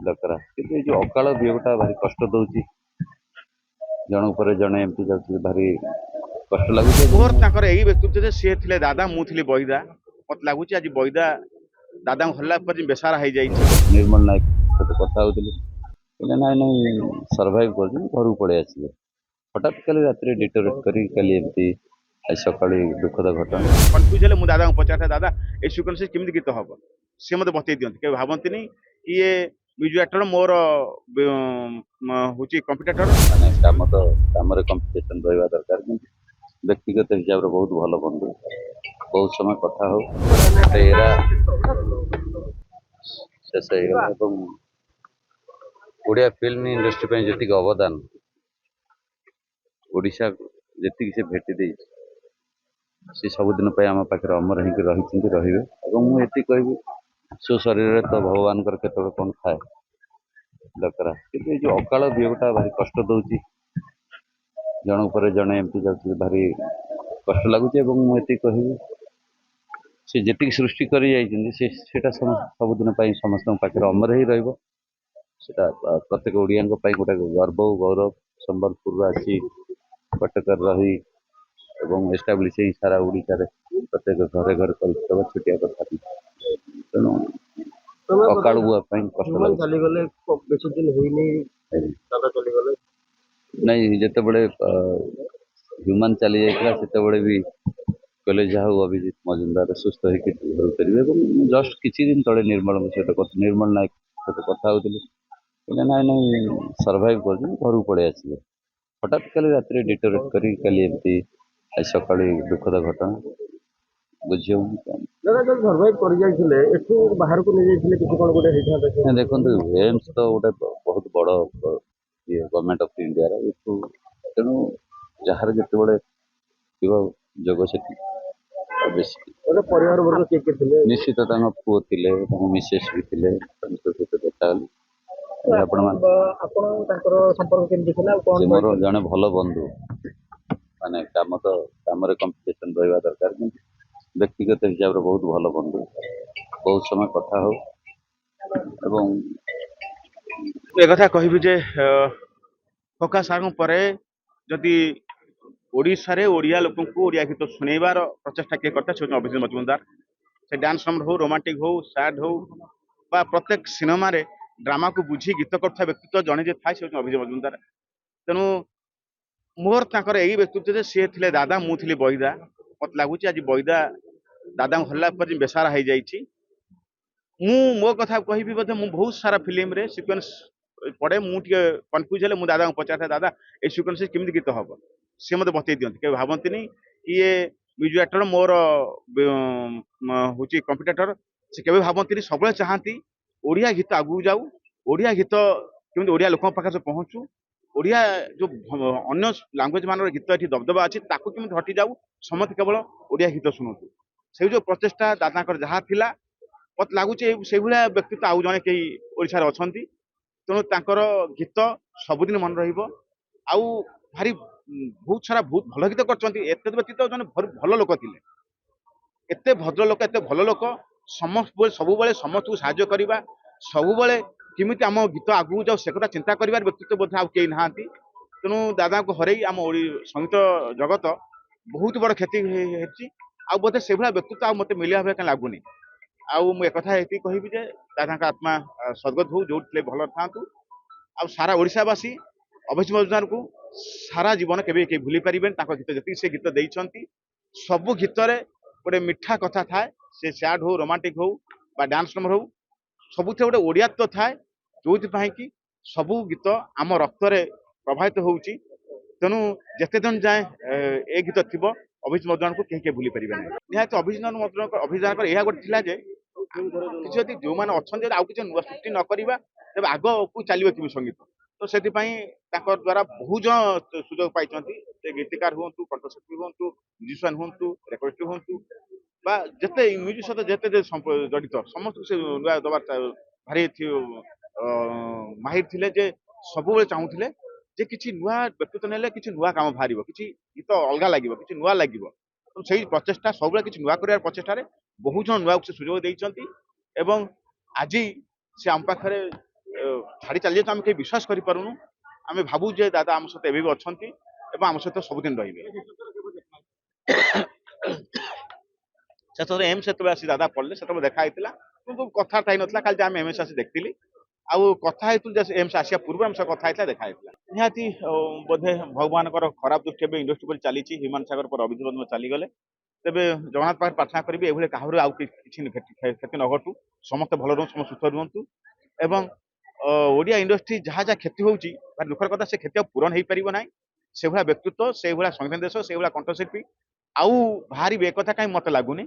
ଦରକାର କିନ୍ତୁ ଏ ଯୋଉ ଅକାଳ ବିୟୋଗଟା ଭାରି କଷ୍ଟ ଦଉଛି ଜଣଙ୍କ ପରେ ଜଣେ ଏମିତି ଯାଉଛି ଭାରି କଷ୍ଟ ଲାଗୁଛି ମୋର ତାଙ୍କର ଏଇ ବ୍ୟକ୍ତିତ୍ୱ ଯେ ସିଏ ଥିଲେ ଦାଦା ମୁଁ ଥିଲି ବଇଦା ମତେ ଲାଗୁଛି ଆଜି ବଇଦା ଦାଦାଙ୍କୁ ହରିଲା ପରେ ବେସାରା ହେଇଯାଇଛି। ନିର୍ମଳ ନାୟକ ସହିତ କଥା ହଉଥିଲି କହିଲେ ନାଇଁ ନାଇଁ ସର୍ଭାଇଭ କରୁଛନ୍ତି ଘରକୁ ପଳେଇ ଆସିବେ ହଠାତ୍ କାଲି ରାତିରେ ଡିଟୋରେଟ୍ କରି କାଲି ଏମିତି ଆଜି ସକାଳେ ଦୁଃଖଦ ଘଟଣା କନଫ୍ୟୁଜ ହେଲେ ମୁଁ ଦାଦାଙ୍କୁ ପଚାରିଥାଏ ଦାଦା ଏଇ ସିକ୍ୱେନ୍ସ କେମିତି ଗୀତ ହବ ସେ ମତେ ବତେଇ ଦିଅନ୍ତି କେବେ ଭାବନ୍ତିନି ଇଏ ମ୍ୟୁଜିକ୍ ଡାଇରେକ୍ଟର ମୋର ହଉଛି କମ୍ପିଟେଟର ମାନେ କାମ ତ କାମରେ କମ୍ପିଟିସନ ରହିବା ଦରକାର କିନ୍ତୁ ବ୍ୟକ୍ତିଗତ ହିସାବରେ ବହୁତ ଭଲ ବନ୍ଧୁ ବହୁତ ସମୟ କଥା ହଉ ଗୋଟେ ଏରା ଶେଷ ହେଇଗଲା ଏବଂ ଓଡ଼ିଆ ଫିଲ୍ମ ଇଣ୍ଡଷ୍ଟ୍ରି ପାଇଁ ଯେତିକି ଅବଦାନ ଓଡ଼ିଶା ଯେତିକି ସେ ଭେଟି ଦେଇଛି ସେ ସବୁଦିନ ପାଇଁ ଆମ ପାଖରେ ଅମର ହେଇକି ରହିଛନ୍ତି ରହିବେ ଏବଂ ମୁଁ ଏତିକି କହିବି ସୁଶରୀରରେ ତ ଭଗବାନଙ୍କର କେତେବେଳେ କ'ଣ ଥାଏ ଦରକାର କିନ୍ତୁ ଏ ଯୋଉ ଅକାଳ ବିୟୋଗଟା ଭାରି କଷ୍ଟ ଦଉଛି ଜଣଙ୍କ ପରେ ଜଣେ ଏମିତି ଯାଉଛି ଭାରି କଷ୍ଟ ଲାଗୁଛି ଏବଂ ମୁଁ ଏତିକି କହିବି ସେ ଯେତିକି ସୃଷ୍ଟି କରି ଯାଇଛନ୍ତି ସେଟା ସବୁଦିନ ପାଇଁ ସମସ୍ତଙ୍କ ପାଖରେ ଅମର ହେଇ ରହିବ ସେଟା ପ୍ରତ୍ୟେକ ଓଡ଼ିଆଙ୍କ ପାଇଁ ଗୋଟେ ଗର୍ବ ଗୌରବ ସମ୍ବଲପୁରରୁ ଆସି କଟକରେ ରହି ଏବଂ ଏଷ୍ଟାବ୍ଲିଶ ହେଇ ସାରା ଓଡ଼ିଶାରେ ପ୍ରତ୍ୟେକ ଘରେ ଘରେ ପରିଚିତ ଛୋଟିଆ କଥା ତେଣୁ ଅକାଳ ବୁଆ ପାଇଁ କଷ୍ଟ ଚାଲିଗଲେ ବେଶୀ ଦିନ ହେଇନି ଦାଦା ଚାଲିଗଲେ ନାଇଁ ଯେତେବେଳେ ହ୍ୟୁମାନ ଚାଲି ଯାଇଥିଲା ସେତେବେଳେ ବି କହିଲେ ଯାହା ହଉ ଅଭିଜିତ ମଜୁମଦାର ସୁସ୍ଥ ହେଇକି ଘରକୁ ଫେରିବେ ଏବଂ ଜଷ୍ଟ କିଛି ଦିନ ତଳେ ନିର୍ମଳ ନାୟକ ସହିତ କଥା ହଉଥିଲି କହିଲେ ନାଇଁ ନାଇଁ ସର୍ଭାଇଭ କରୁଛନ୍ତି ଘରକୁ ପଳେଇ ଆସିବେ ହଠାତ୍ କାଲି ରାତିରେ ଡିଟୋରେଟ୍ କରି କାଲି ଏମିତି ଆଜି ସକାଳେ ଦୁଃଖଦ ଘଟଣା ବୁଝି ହଉନି ଦାଦା ଯଦି ସର୍ଭାଇଭ କରି ଯାଇଥିଲେ ଏଠୁ ବାହାରକୁ ନେଇଯାଇଥିଲେ କିଛି କ'ଣ ଗୋଟେ ହେଇଥାନ୍ତା। ଦେଖନ୍ତୁ ଏମ୍ସ ତ ଗୋଟେ ବହୁତ ବଡ଼ ଇଏ ଗଭର୍ଣ୍ଣମେଣ୍ଟ ଅଫ୍ ଇଣ୍ଡିଆର ଏଠୁ ତେଣୁ ଯାହାର ଯେତେବେଳେ ଥିବ ଯୋଗ ସେଠି ବେଶୀ ପରିବାର ବର୍ଗ କିଏ କିଏ ଥିଲେ ନିଶ୍ଚିତ ତାଙ୍କ ପୁଅ ଥିଲେ ତାଙ୍କ ମିସେସ୍ ବି ଥିଲେ ତାଙ୍କ ସହିତ ଦେଖାହେଲି ଆପଣ ତାଙ୍କର ସମ୍ପର୍କ କେମିତି ଥିଲା ସେ ମୋର ଜଣେ ଭଲ ବନ୍ଧୁ ମାନେ କାମରେ କମ୍ପିଟିସନ ରହିବା ଦରକାର କିନ୍ତୁ ବ୍ୟକ୍ତିଗତ ହିସାବରେ ବହୁତ ଭଲ ବନ୍ଧୁ ବହୁତ ସମୟ କଥା ହଉ ଏବଂ ଏକଥା କହିବି ଯେ ଫକା ସାର୍ଙ୍କ ପରେ ଯଦି ଓଡ଼ିଶାରେ ଓଡ଼ିଆ ଲୋକଙ୍କୁ ଓଡ଼ିଆ ଗୀତ ଶୁଣେଇବାର ପ୍ରଚେଷ୍ଟା କିଏ କରିଥାଏ ସେ ହେଉଛନ୍ତି ଅଭିଜିତ ମଜୁମଦାର ସେ ଡ୍ୟାନ୍ସ ନମ୍ବର ହଉ ରୋମାଣ୍ଟିକ ହଉ ସ୍ୟାଡ୍ ହଉ ବା ପ୍ରତ୍ୟେକ ସିନେମାରେ ଡ୍ରାମାକୁ ବୁଝି ଗୀତ କରୁଥିବା ବ୍ୟକ୍ତିତ୍ୱ ଜଣେ ଯେ ଥାଏ ସେ ହେଉଛନ୍ତି ଅଭିଜିତ ମଜୁମଦାର ତେଣୁ ମୋର ତାଙ୍କର ଏଇ ବ୍ୟକ୍ତିତ୍ୱ ଯେ ସିଏ ଥିଲେ ଦାଦା ମୁଁ ଥିଲି ବଇଦା ମତେ ଲାଗୁଛି ଆଜି ବଇଦା ଦାଦାଙ୍କୁ ହରିଲା ପରେ ବେସାରା ହେଇଯାଇଛି ମୁଁ ମୋ କଥା କହିବି ବୋଧେ ମୁଁ ବହୁତ ସାରା ଫିଲ୍ମରେ ସିକ୍ୱେନ୍ସ ପଡ଼େ ମୁଁ ଟିକେ କନଫ୍ୟୁଜ ହେଲେ ମୁଁ ଦାଦାଙ୍କୁ ପଚାରିଥାଏ ଦାଦା ଏଇ ସିକ୍ୱେନ୍ସ କେମିତି ଗୀତ ହବ ସେ ମତେ ବତେଇ ଦିଅନ୍ତି କେବେ ଭାବନ୍ତିନି ଇଏ ମ୍ୟୁଜିକ୍ ଡାଇରେକ୍ଟର ମୋର ହଉଛି କମ୍ପିଟେଟର ସେ କେବେ ଭାବନ୍ତିନି ସବୁବେଳେ ଚାହାନ୍ତି ଓଡ଼ିଆ ଗୀତ ଆଗକୁ ଯାଉ ଓଡ଼ିଆ ଗୀତ କେମିତି ଓଡ଼ିଆ ଲୋକଙ୍କ ପାଖରେ ପହଞ୍ଚୁ ଓଡ଼ିଆ ଯୋଉ ଅନ୍ୟ ଲାଙ୍ଗୁଏଜ ମାନର ଗୀତ ଏଠି ଦବଦବା ଅଛି ତାକୁ କେମିତି ହଟିଯାଉ ସମସ୍ତେ କେବଳ ଓଡ଼ିଆ ଗୀତ ଶୁଣନ୍ତୁ ସେଇ ଯୋଉ ପ୍ରଚେଷ୍ଟା ଦାଦାଙ୍କର ଯାହା ଥିଲା ମତେ ଲାଗୁଛି ସେଇଭଳିଆ ବ୍ୟକ୍ତିତ୍ୱ ଆଉ ଜଣେ କେହି ଓଡ଼ିଶାରେ ଅଛନ୍ତି ତେଣୁ ତାଙ୍କର ଗୀତ ସବୁଦିନ ମନେ ରହିବ ଆଉ ଭାରି ବହୁତ ସାରା ବହୁତ ଭଲ ଗୀତ କରିଛନ୍ତି ଏତେ ବ୍ୟତୀତ ଜଣେ ଭଲ ଲୋକ ଥିଲେ ଏତେ ଭଦ୍ର ଲୋକ ଏତେ ଭଲ ଲୋକ ସବୁବେଳେ ସମସ୍ତଙ୍କୁ ସାହାଯ୍ୟ କରିବା ସବୁବେଳେ କେମିତି ଆମ ଗୀତ ଆଗକୁ ଯାଉ ସେ କଥା ଚିନ୍ତା କରିବାର ବ୍ୟକ୍ତିତ୍ୱ ବୋଧେ ଆଉ କେହି ନାହାନ୍ତି ତେଣୁ ଦାଦାଙ୍କୁ ହରେଇ ଆମ ସଙ୍ଗୀତ ଜଗତ ବହୁତ ବଡ଼ କ୍ଷତି ହେଇଛି ଆଉ ବୋଧେ ସେଇଭଳିଆ ବ୍ୟକ୍ତିତ୍ୱ ଆଉ ମତେ ମିଳିବା ଭଳିଆ କାଇଁ ଲାଗୁନି ଆଉ ମୁଁ ଏକଥା ଏତିକି କହିବି ଯେ ଦାଦାଙ୍କ ଆତ୍ମା ସଦ୍ଗତ ହଉ ଯୋଉଠି ଥିଲେ ଭଲ ଥାଆନ୍ତୁ ଆଉ ସାରା ଓଡ଼ିଶାବାସୀ ଅଭିଜିତ ମଜୁମଦାରଙ୍କୁ ସାରା ଜୀବନ କେବେ କେହି ଭୁଲି ପାରିବେନି ତାଙ୍କ ଗୀତ ଯେତିକି ସେ ଗୀତ ଦେଇଛନ୍ତି ସବୁ ଗୀତରେ ଗୋଟେ ମିଠା କଥା ଥାଏ ସେ ସ୍ୟାଡ୍ ହଉ ରୋମାଣ୍ଟିକ ହଉ ବା ଡ୍ୟାନ୍ସ ନମ୍ବର ହଉ ସବୁଥିରେ ଗୋଟେ ଓଡ଼ିଆତ୍ୱ ଥାଏ ଯୋଉଥିପାଇଁ କି ସବୁ ଗୀତ ଆମ ରକ୍ତରେ ପ୍ରବାହିତ ହଉଛି ତେଣୁ ଯେତେ ଦିନ ଯାଏ ଏ ଗୀତ ଥିବ ଅଭିଜିତ ମଜୁମଦାରଙ୍କୁ କେହି ଭୁଲି ପାରିବେନି ନିହାତି ଅଭିଜିତ ମଜୁମଦାରଙ୍କର ଏହା ଗୋଟେ ଥିଲା ଯେ କିଛି ଯଦି ଯୋଉମାନେ ଅଛନ୍ତି ଆଉ କିଛି ନୂଆ ସୃଷ୍ଟି ନ କରିବା ତେବେ ଆଗକୁ ଚାଲିବ କେମିତି ସଙ୍ଗୀତ ତ ସେଥିପାଇଁ ତାଙ୍କ ଦ୍ୱାରା ବହୁ ଜଣ ସୁଯୋଗ ପାଇଛନ୍ତି ସେ ଗୀତିକାର ହୁଅନ୍ତୁ କଣ୍ଠଶିଳ୍ପୀ ହୁଅନ୍ତୁ ମ୍ୟୁଜିସିଆନ ହୁଅନ୍ତୁ ରେକର୍ଡିଷ୍ଟ ହୁଅନ୍ତୁ ବା ଯେତେ ମ୍ୟୁଜିକ୍ ସହିତ ଯେତେ ଜଡ଼ିତ ସମସ୍ତଙ୍କୁ ସେ ନୂଆ ଦେବାର ଭାରି ମାହିର ଥିଲେ ଯେ ସବୁବେଳେ ଚାହୁଁଥିଲେ ଯେ କିଛି ନୂଆ ବ୍ୟକ୍ତିତ୍ୱ ନେଲେ କିଛି ନୂଆ କାମ ବାହାରିବ କିଛି ଗୀତ ଅଲଗା ଲାଗିବ କିଛି ନୂଆ ଲାଗିବ ସେଇ ପ୍ରଚେଷ୍ଟା ସବୁବେଳେ କିଛି ନୂଆ କରିବାର ପ୍ରଚେଷ୍ଟାରେ ବହୁ ଜଣ ନୂଆକୁ ସେ ସୁଯୋଗ ଦେଇଛନ୍ତି ଏବଂ ଆଜି ସେ ଆମ ପାଖରେ ଛାଡ଼ି ଚାଲି ଯାଇଛୁ ଆମେ କେହି ବିଶ୍ୱାସ କରିପାରୁନୁ। ଆମେ ଭାବୁ ଯେ ଦାଦା ଆମ ସହିତ ଏବେ ବି ଅଛନ୍ତି ଏବଂ ଆମ ସହିତ ସବୁଦିନ ରହିବେ। ସେତେବେଳେ ଏମ୍ସ ଯେତେବେଳେ ଆସି ଦାଦା ପଡ଼ିଲେ ସେତେବେଳେ ଦେଖା ହେଇଥିଲା, କିନ୍ତୁ କଥାବାର୍ତ୍ତା ହେଇନଥିଲା, ଖାଲି ଆମେ ଏମ୍ସ ଆସି ଦେଖିଥିଲି। ଆଉ କଥା ହେଇଥିଲୁ ଯେ ଏମ୍ସ ଆସିବା ପୂର୍ବରୁ ଆମ ସହ କଥା ହେଇଥିଲା, ଦେଖା ହେଇଥିଲା। ନିହାତି ବୋଧେ ଭଗବାନଙ୍କର ଖରାପ ଦୃଷ୍ଟି ଏବେ ଇଣ୍ଡଷ୍ଟ୍ରି ଉପରେ ଚାଲିଛି। ହ୍ୟୁମାନ ସାଗର ପରେ ଅଭିଜିତ ବନ୍ଦନା ଚାଲିଗଲେ। ତେବେ ଜଗନ୍ନାଥ ପାଖରେ ପ୍ରାର୍ଥନା କରିବି ଏଭଳି କାହାରୁ ଆଉ କିଛି କ୍ଷତି ନ ଘଟୁ, ସମସ୍ତେ ଭଲ ରୁହନ୍ତୁ, ସମସ୍ତେ ସୁସ୍ଥ ରୁହନ୍ତୁ। ଏବଂ ଓଡ଼ିଆ ଇଣ୍ଡଷ୍ଟ୍ରି ଯାହା ଯାହା କ୍ଷତି ହେଉଛି, ଭାରି ଦୁଃଖର କଥା, ସେ କ୍ଷତି ଆଉ ପୂରଣ ହେଇପାରିବ ନାହିଁ। ସେଇଭଳିଆ ବ୍ୟକ୍ତିତ୍ୱ, ସେଇଭଳିଆ ସଂବିଧାନ ଦେଶ, ସେଇଭଳିଆ କଣ୍ଠଶିଳ୍ପୀ ଆଉ ବାହାରିବେ ଏକଥା କାହିଁ ମତେ ଲାଗୁନି।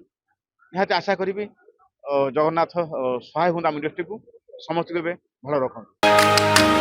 ନିହାତି ଆଶା କରିବି ଜଗନ୍ନାଥ ସହାୟ ହୁଅନ୍ତୁ ଆମ ଇଣ୍ଡଷ୍ଟ୍ରିକୁ, ସମସ୍ତଙ୍କୁ ଏବେ ଭଲ ରଖନ୍ତୁ।